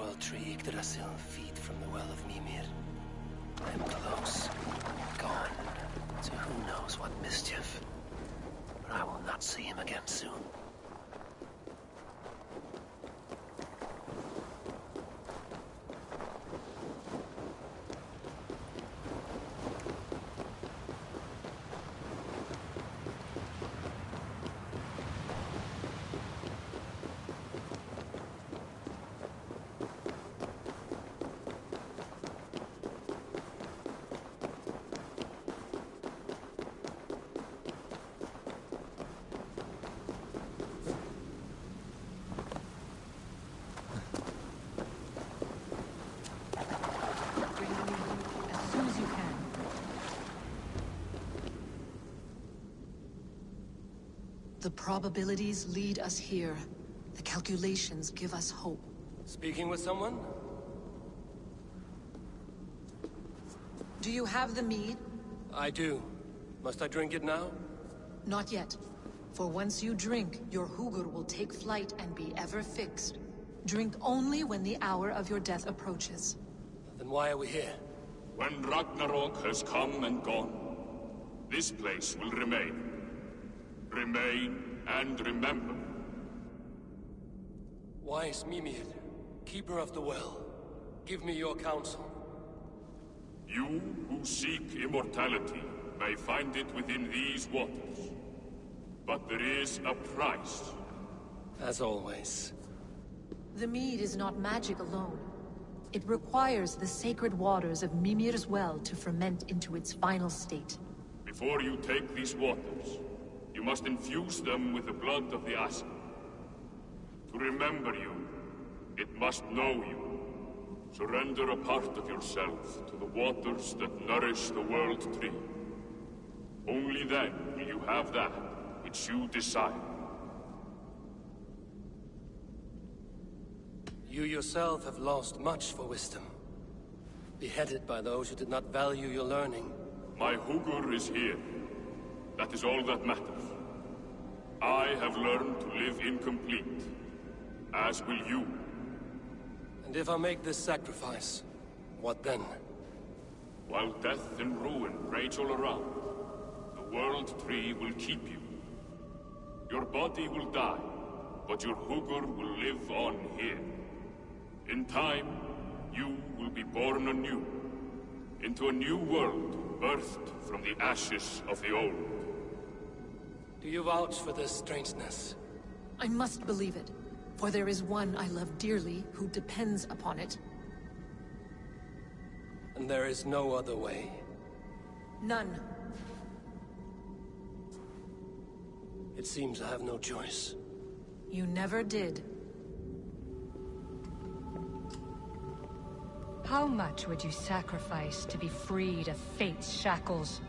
World Tree Yggdrasil feed from the well of Mimir. I'm close. Gone. To who knows what mischief. But I will not see him again soon. The probabilities lead us here. The calculations give us hope. Speaking with someone? Do you have the mead? I do. Must I drink it now? Not yet. For once you drink, your Hugur will take flight and be ever fixed. Drink only when the hour of your death approaches. Then why are we here? When Ragnarok has come and gone, this place will remain. Remain and remember. Wise Mimir, keeper of the well, give me your counsel. You who seek immortality may find it within these waters. But there is a price. As always. The mead is not magic alone. It requires the sacred waters of Mimir's well to ferment into its final state. Before you take these waters, you must infuse them with the blood of the Ashen. To remember you, it must know you. Surrender a part of yourself to the waters that nourish the World Tree. Only then will you have that which you desire. You yourself have lost much for wisdom. Beheaded by those who did not value your learning. My Hugur is here. That is all that matters. I have learned to live incomplete, as will you. And if I make this sacrifice, what then? While death and ruin rage all around, the World Tree will keep you. Your body will die, but your Hugur will live on here. In time, you will be born anew, into a new world birthed from the ashes of the old. Do you vouch for this strangeness? I must believe it, for there is one I love dearly who depends upon it. And there is no other way? None. It seems I have no choice. You never did. How much would you sacrifice to be freed of fate's shackles?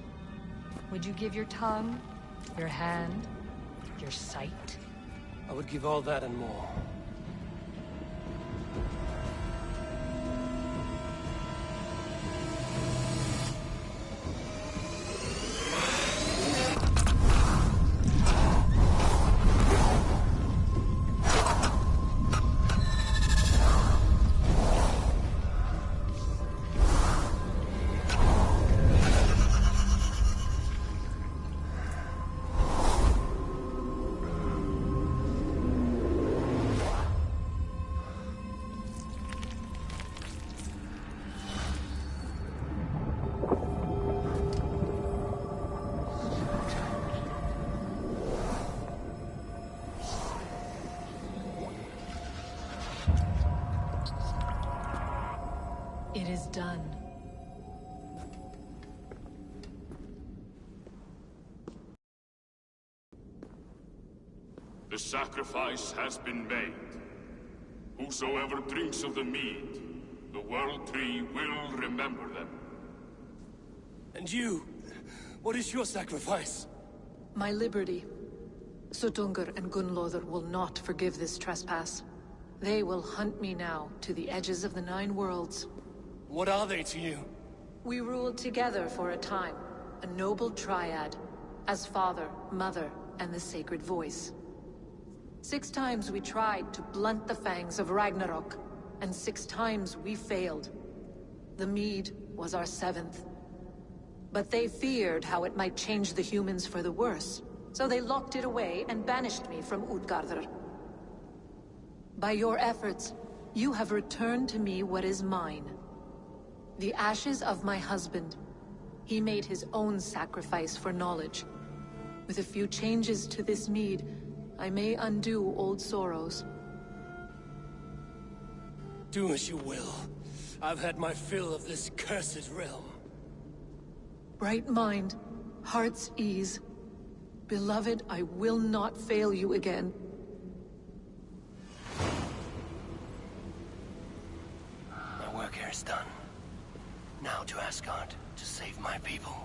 Would you give your tongue, your hand, your sight? I would give all that and more. It is done. The sacrifice has been made. Whosoever drinks of the mead, the World Tree will remember them. And you? What is your sacrifice? My liberty. Suttungr and Gunnlóðr will not forgive this trespass. They will hunt me now to the edges of the Nine Worlds. What are they to you? We ruled together for a time, a noble triad, as father, mother, and the sacred voice. 6 times we tried to blunt the fangs of Ragnarok, and 6 times we failed. The mead was our 7th. But they feared how it might change the humans for the worse, so they locked it away and banished me from Utgardr. By your efforts, you have returned to me what is mine. The ashes of my husband. He made his own sacrifice for knowledge. With a few changes to this mead, I may undo old sorrows. Do as you will. I've had my fill of this cursed realm. Bright mind, heart's ease. Beloved, I will not fail you again. My work here is done. Now to Asgard to save my people.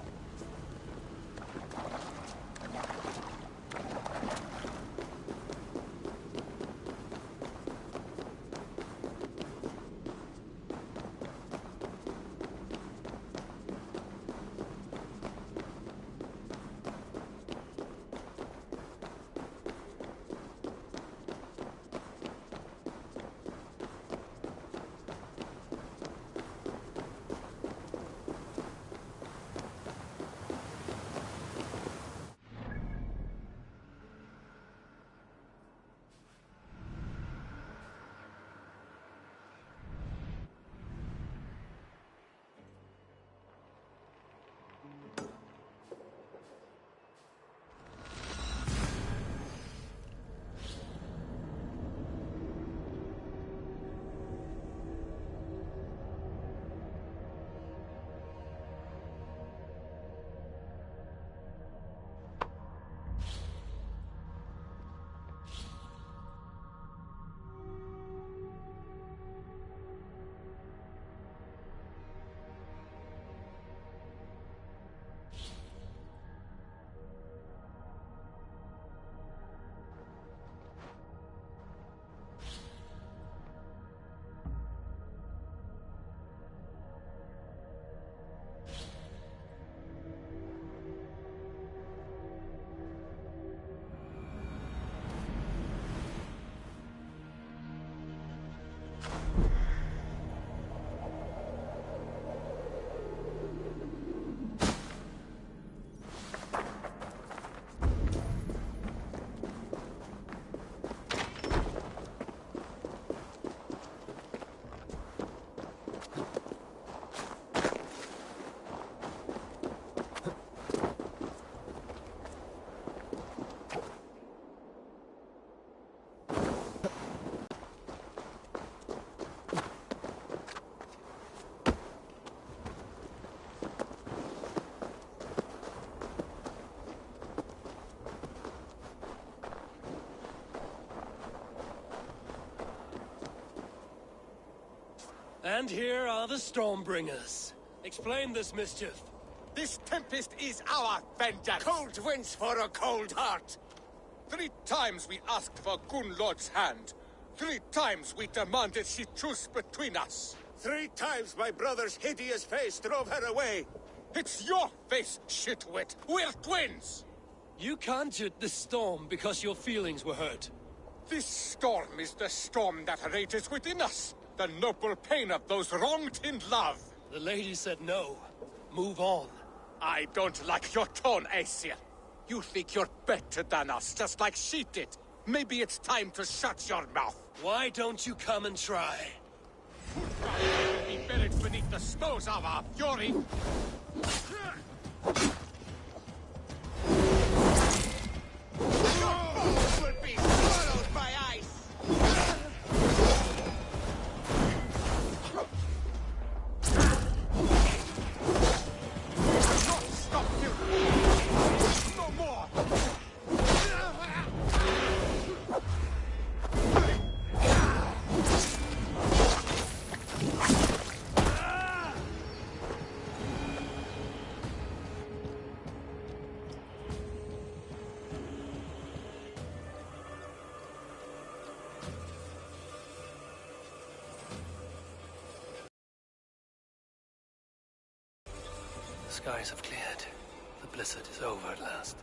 And here are the Stormbringers. Explain this mischief. This tempest is our vengeance! Cold winds for a cold heart! 3 times we asked for Gunnlod's hand. 3 times we demanded she choose between us. 3 times my brother's hideous face drove her away. It's your face, shitwit! We're twins! You conjured the storm because your feelings were hurt. This storm is the storm that rages within us. The noble pain of those wronged in love. The lady said no. Move on. I don't like your tone, Aesir. You think you're better than us, just like she did. Maybe it's time to shut your mouth. Why don't you come and try? Be buried beneath the snows of our fury. Your bones will be swallowed by ice! Stop you! No more! The skies have cleared. The blizzard is over at last.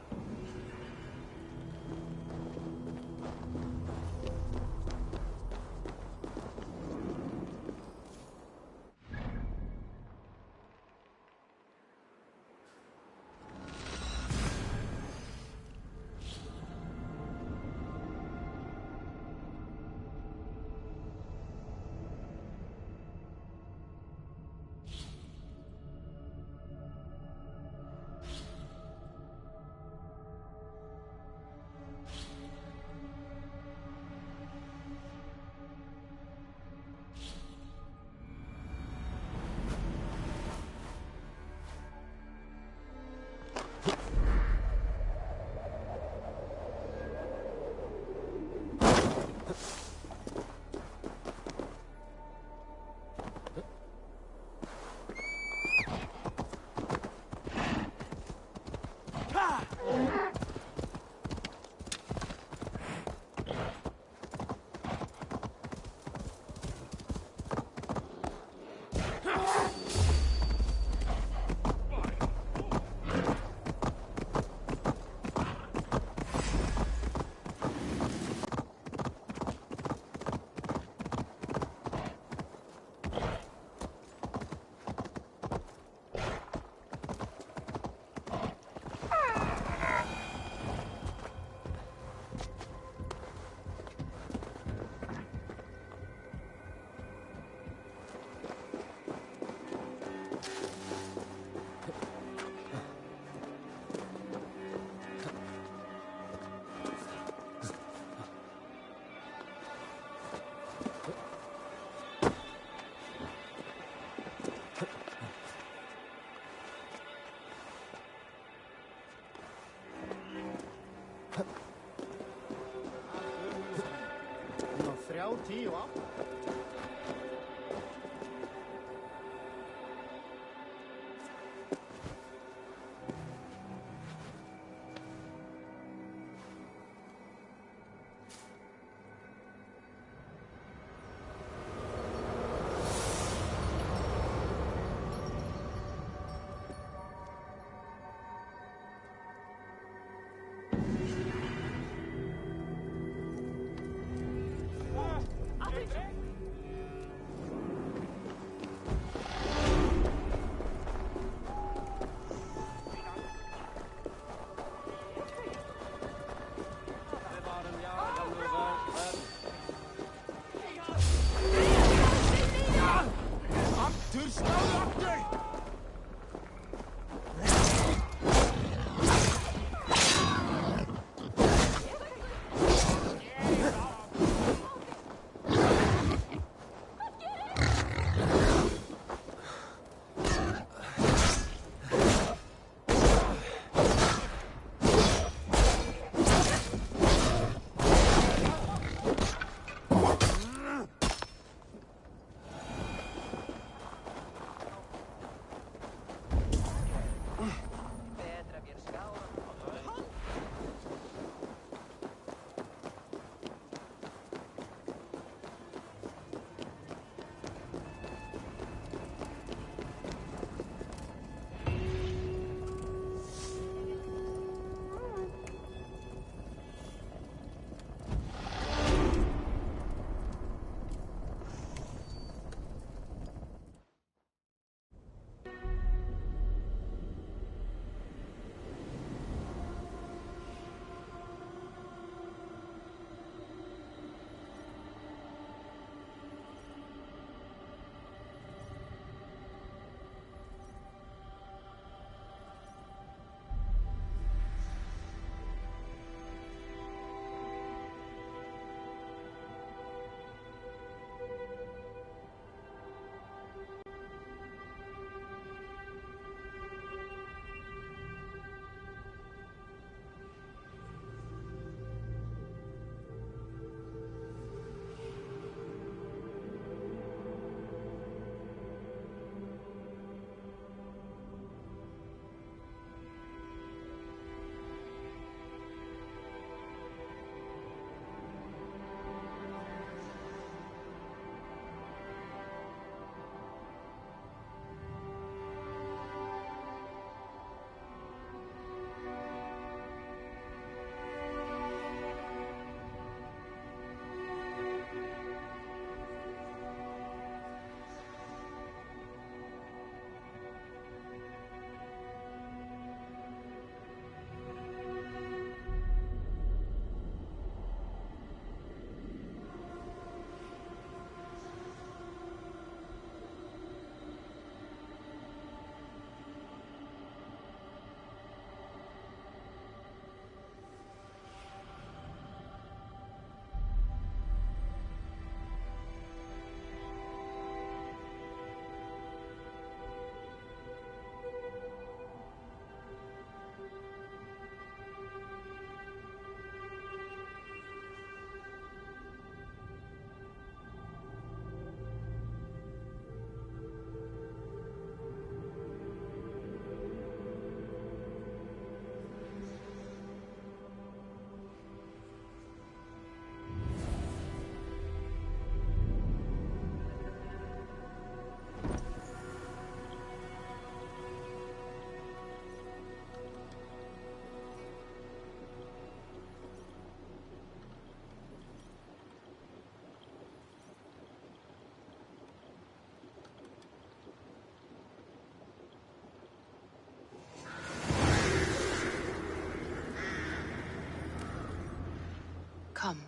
Come,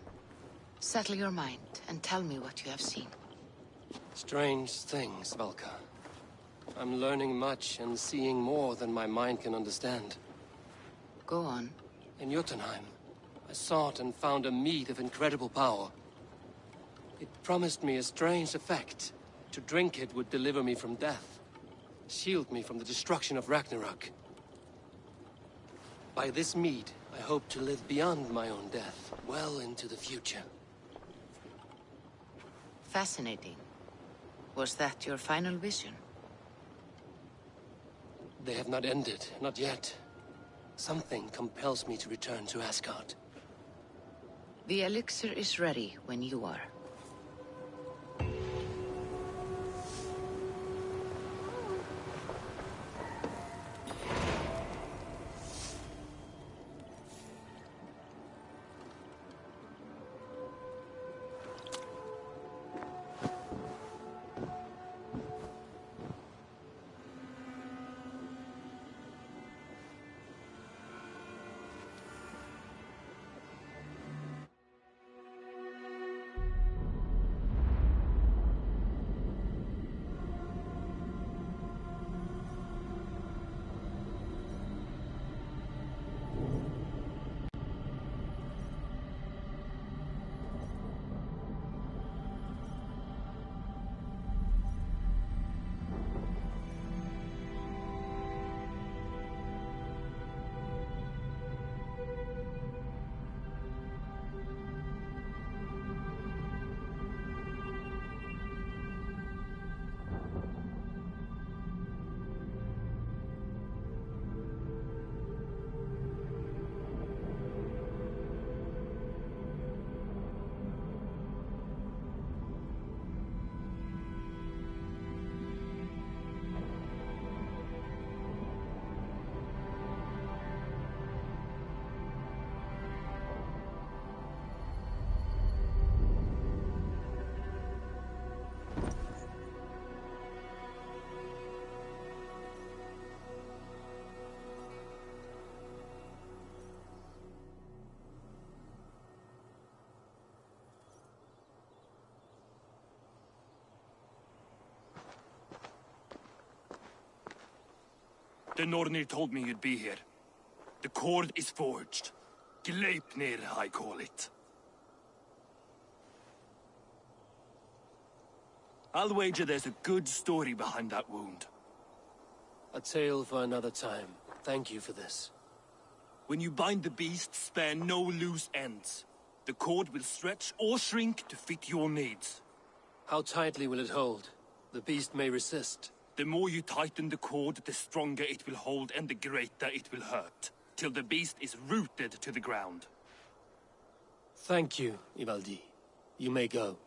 settle your mind and tell me what you have seen. Strange things, Valka. I'm learning much and seeing more than my mind can understand. Go on. In Jotunheim, I sought and found a mead of incredible power. It promised me a strange effect. To drink it would deliver me from death, shield me from the destruction of Ragnarok. By this mead, I hope to live beyond my own death, well into the future. Fascinating. Was that your final vision? They have not ended, not yet. Something compels me to return to Asgard. The elixir is ready when you are. The Nornir told me you'd be here. The cord is forged. Gleipnir, I call it. I'll wager there's a good story behind that wound. A tale for another time. Thank you for this. When you bind the beast, spare no loose ends. The cord will stretch or shrink to fit your needs. How tightly will it hold? The beast may resist. The more you tighten the cord, the stronger it will hold and the greater it will hurt, till the beast is rooted to the ground. Thank you, Ivaldi. You may go.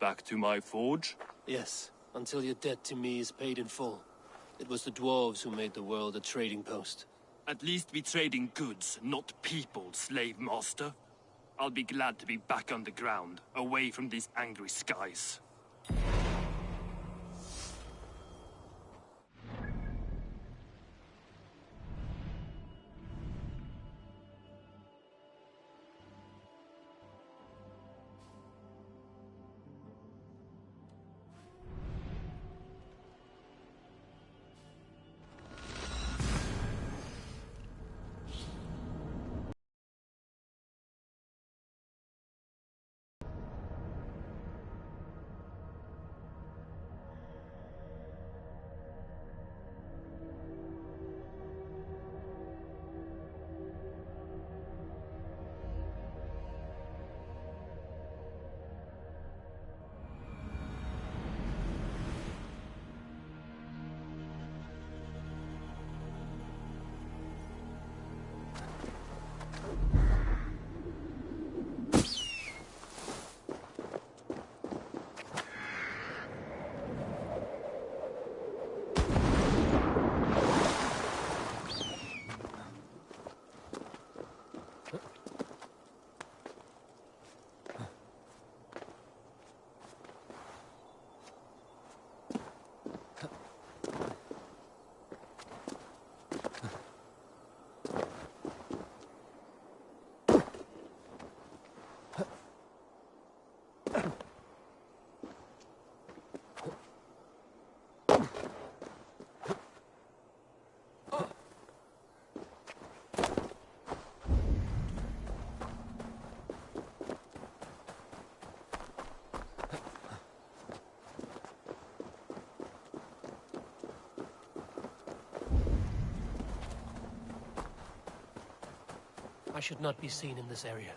Back to my forge? Yes, until your debt to me is paid in full. It was the dwarves who made the world a trading post. At least we trade in goods, not people, slave master. I'll be glad to be back on the ground, away from these angry skies. I should not be seen in this area.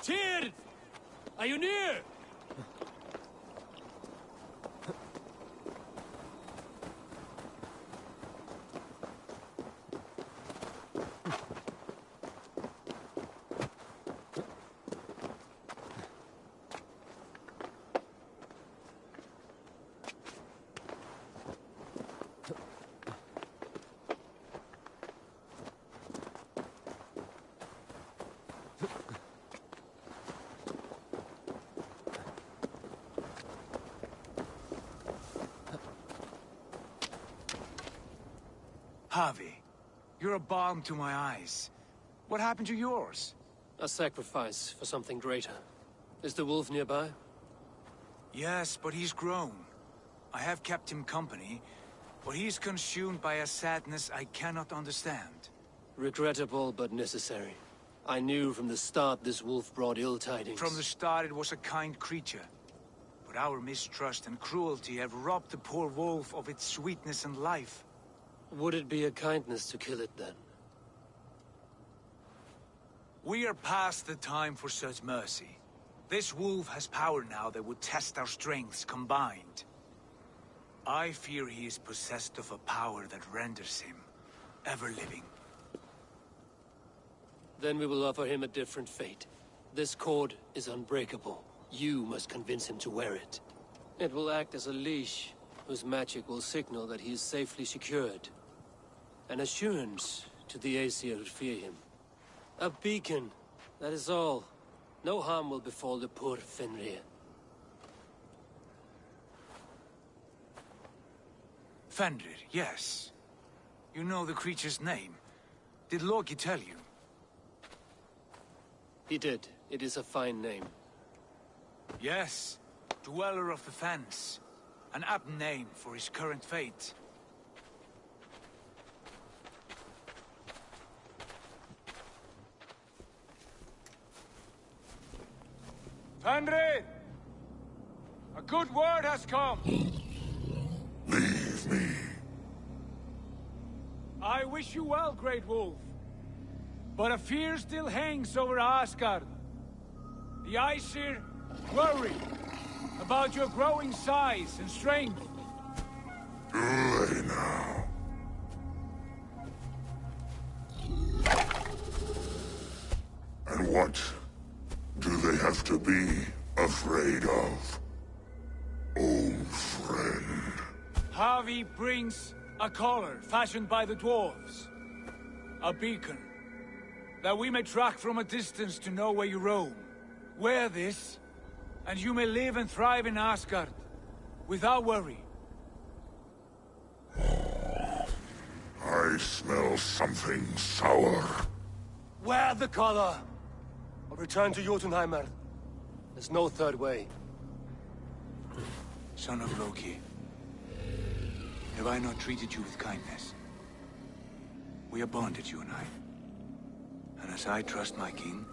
Tyr! Are you near? Javi, you're a balm to my eyes. What happened to yours? A sacrifice for something greater. Is the wolf nearby? Yes, but he's grown. I have kept him company, but he's consumed by a sadness I cannot understand. Regrettable, but necessary. I knew from the start this wolf brought ill tidings. From the start it was a kind creature. But our mistrust and cruelty have robbed the poor wolf of its sweetness and life. Would it be a kindness to kill it, then? We are past the time for such mercy. This wolf has power now that would test our strengths combined. I fear he is possessed of a power that renders him ever-living. Then we will offer him a different fate. This cord is unbreakable. You must convince him to wear it. It will act as a leash, whose magic will signal that he is safely secured. An assurance to the Aesir who fear him. A beacon, that is all. No harm will befall the poor Fenrir. Fenrir, yes. You know the creature's name. Did Loki tell you? He did. It is a fine name. Yes. Dweller of the Fens. An apt name for his current fate. Fenrir! A good word has come! Leave me. I wish you well, Great Wolf. But a fear still hangs over Asgard. The Aesir worry about your growing size and strength. Do they now? And what do they have to be afraid of, old friend? Javi brings a collar fashioned by the dwarves. A beacon, that we may track from a distance to know where you roam. Wear this, and you may live and thrive in Asgard, without worry. I smell something sour. Wear the collar! Or return to Jotunheim. There's no third way. Son of Loki, have I not treated you with kindness? We are bonded, you and I. And as I trust my king,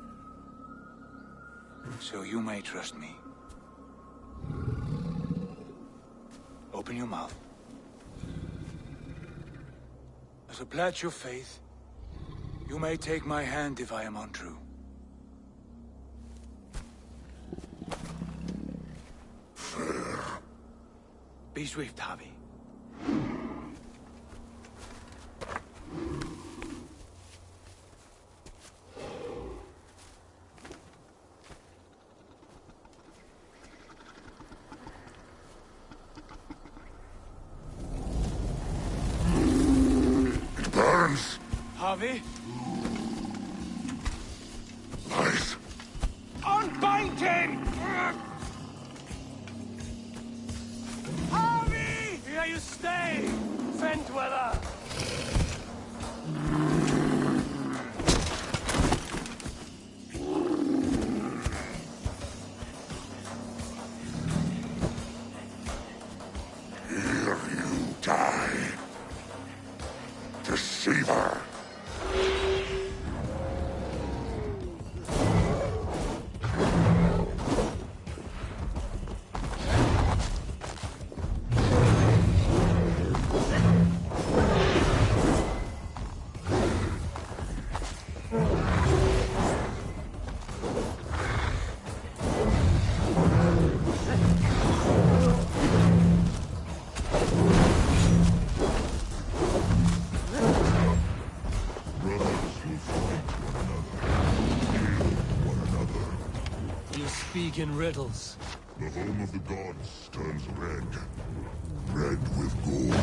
so you may trust me. Open your mouth. As a pledge of faith, you may take my hand if I am untrue. Fair. Be swift, Javi. It burns. Javi? Lies. Unbind him! Javi! Here you stay, Fen Dweller! Here you die. Deceiver. speak in riddles. The home of the gods turns red. Red with gold.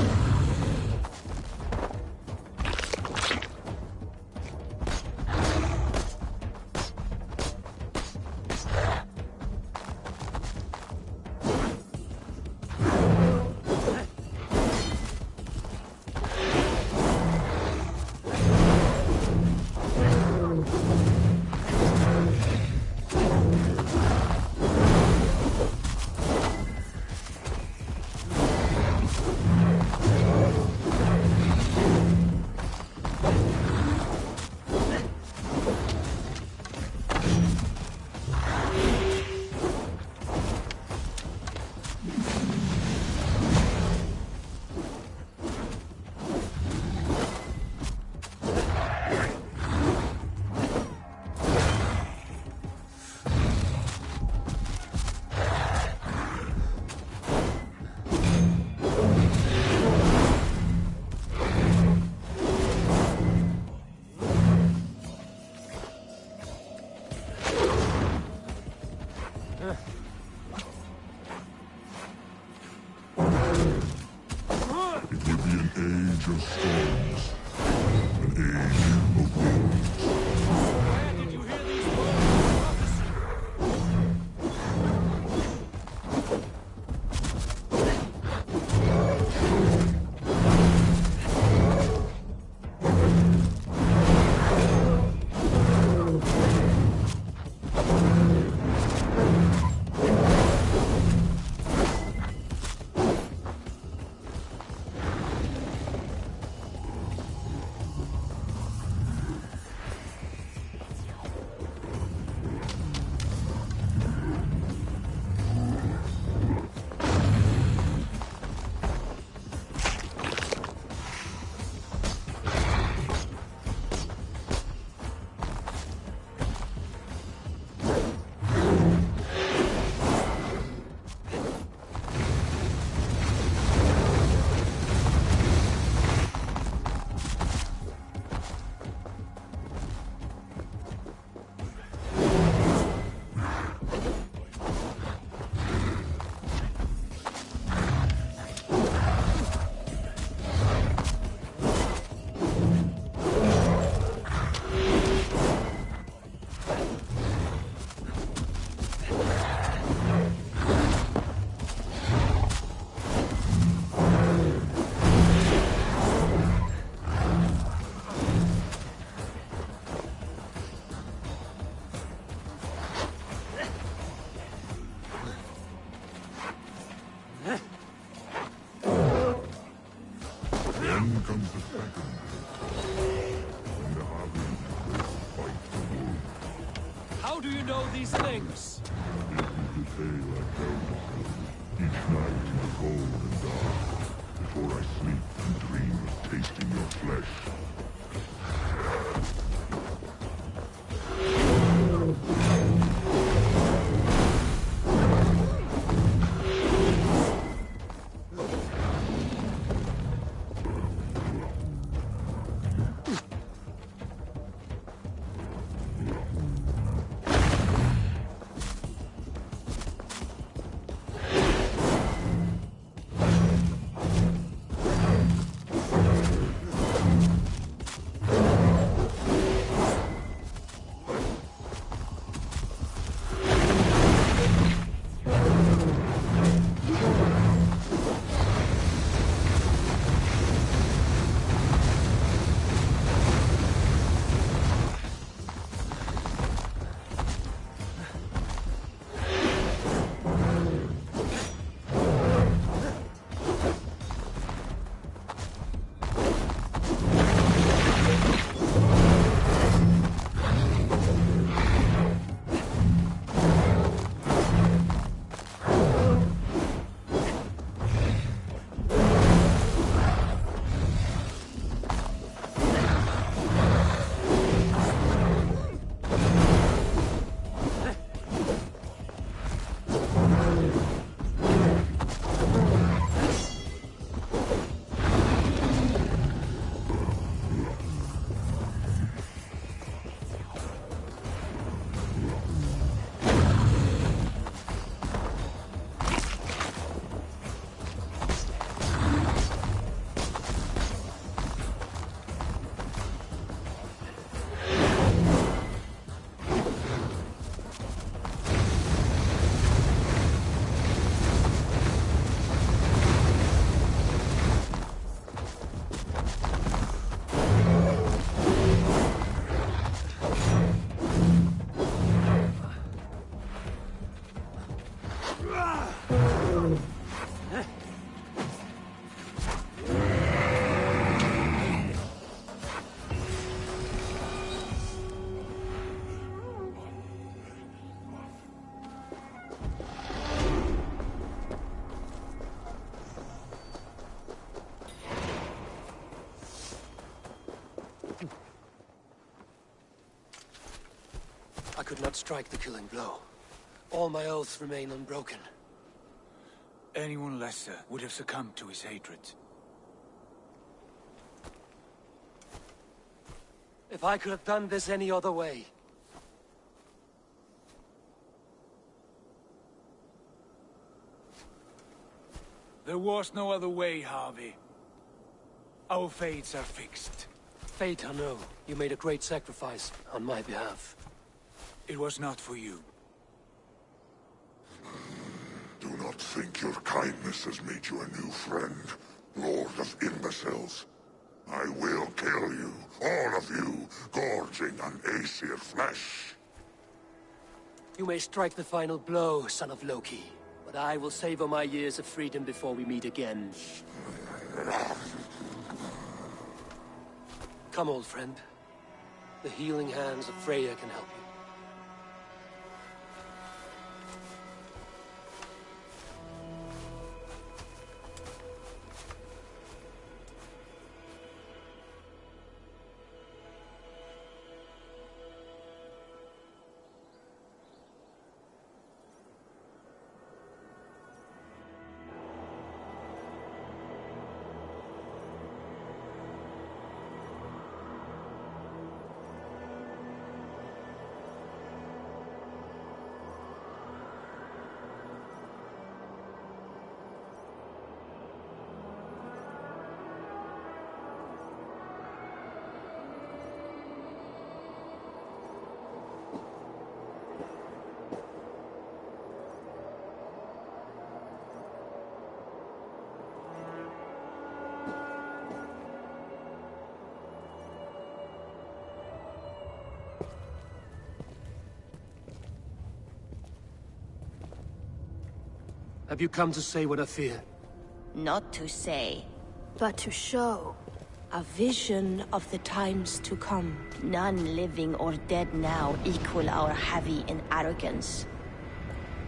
How do you know these things? If you could say like elders, each night in the cold and dark, before I sleep and dream of tasting your flesh. could not strike the killing blow. All my oaths remain unbroken. Anyone lesser would have succumbed to his hatred. If I could have done this any other way. There was no other way, Harvey. Our fates are fixed. Fate, I know. You made a great sacrifice on my behalf. It was not for you. Do not think your kindness has made you a new friend, Lord of Imbeciles. I will kill you, all of you, gorging on Aesir flesh. You may strike the final blow, son of Loki, but I will savor my years of freedom before we meet again. Come, old friend. The healing hands of Freya can help you. Have you come to say what I fear? Not to say, but to show. A vision of the times to come. None living or dead now equal our heavy in arrogance.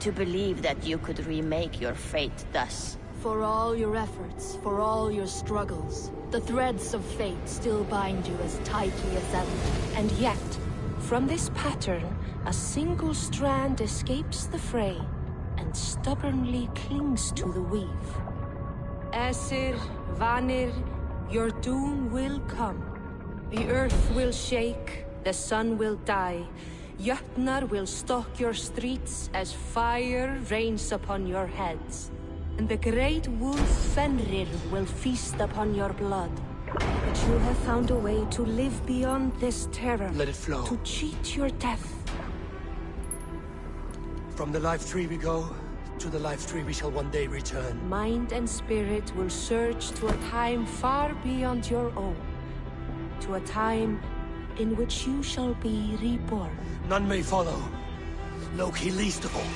To believe that you could remake your fate thus. For all your efforts, for all your struggles, the threads of fate still bind you as tightly as ever. And yet, from this pattern, a single strand escapes the fray and stubbornly clings to the weave. Aesir, Vanir, your doom will come. The earth will shake, the sun will die. Jötnar will stalk your streets as fire rains upon your heads. And the great wolf Fenrir will feast upon your blood. But you have found a way to live beyond this terror. Let it flow. To cheat your death. From the life tree we go, to the life tree we shall one day return. Mind and spirit will surge to a time far beyond your own. To a time in which you shall be reborn. None may follow. Loki least of all.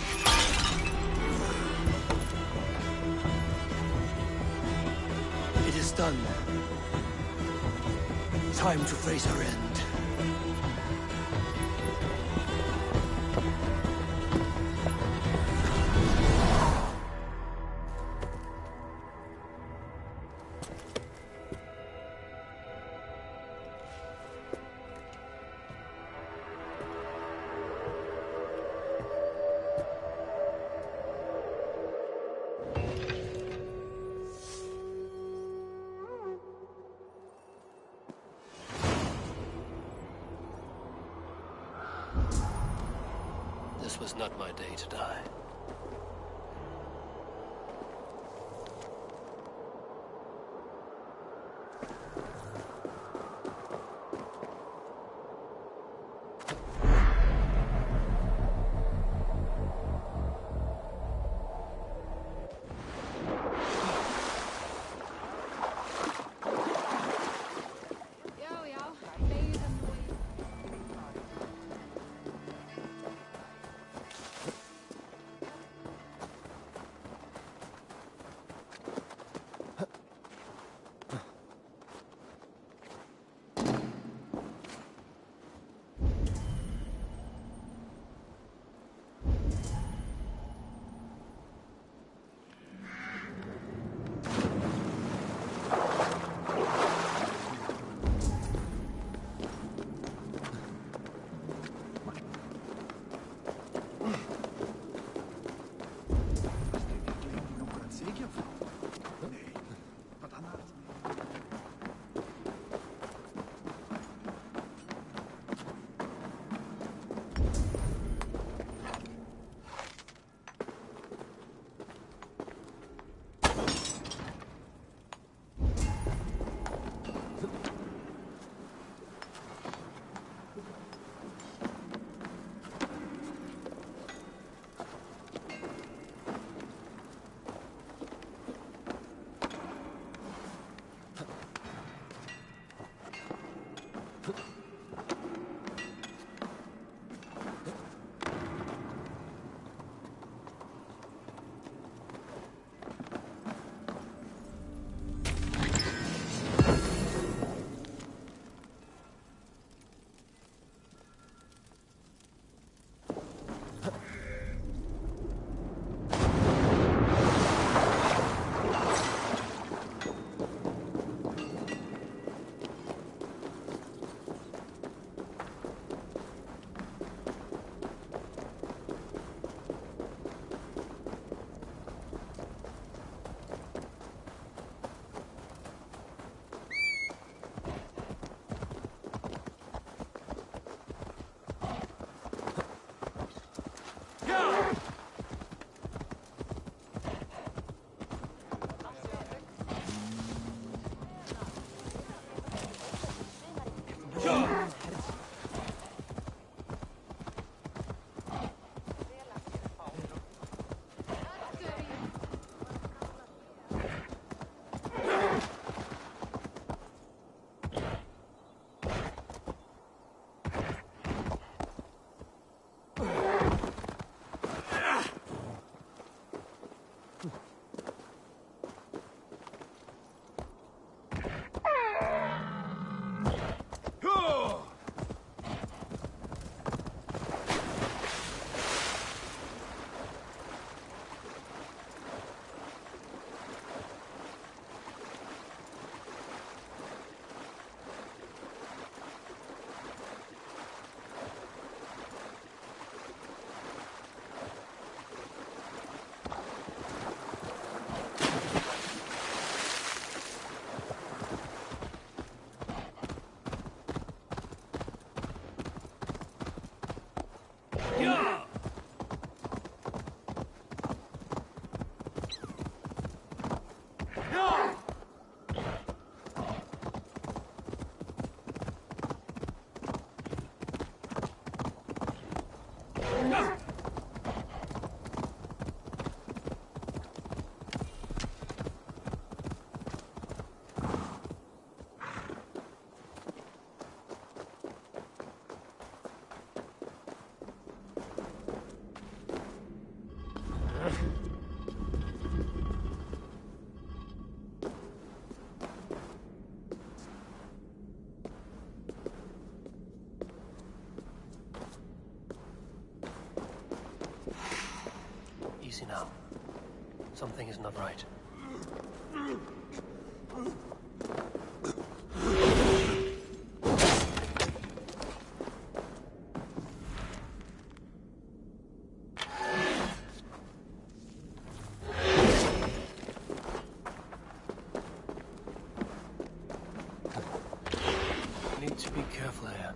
It is done. Time to face our end. This was not my day to die. Easy now. Something is not right. Need to be careful here.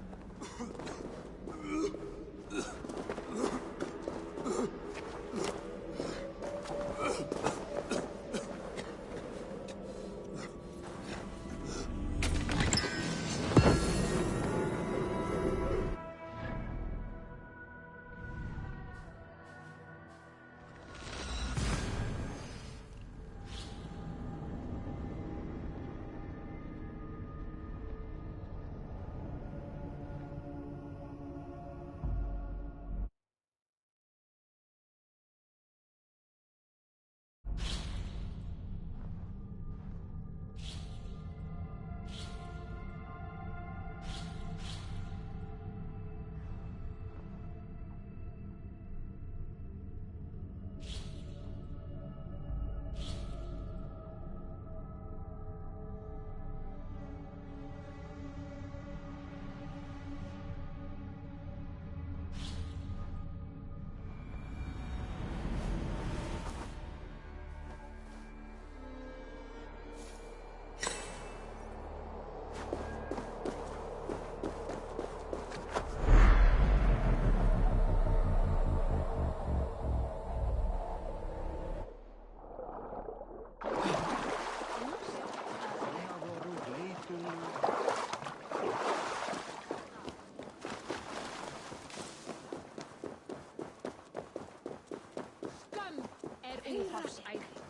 Unhafsæði.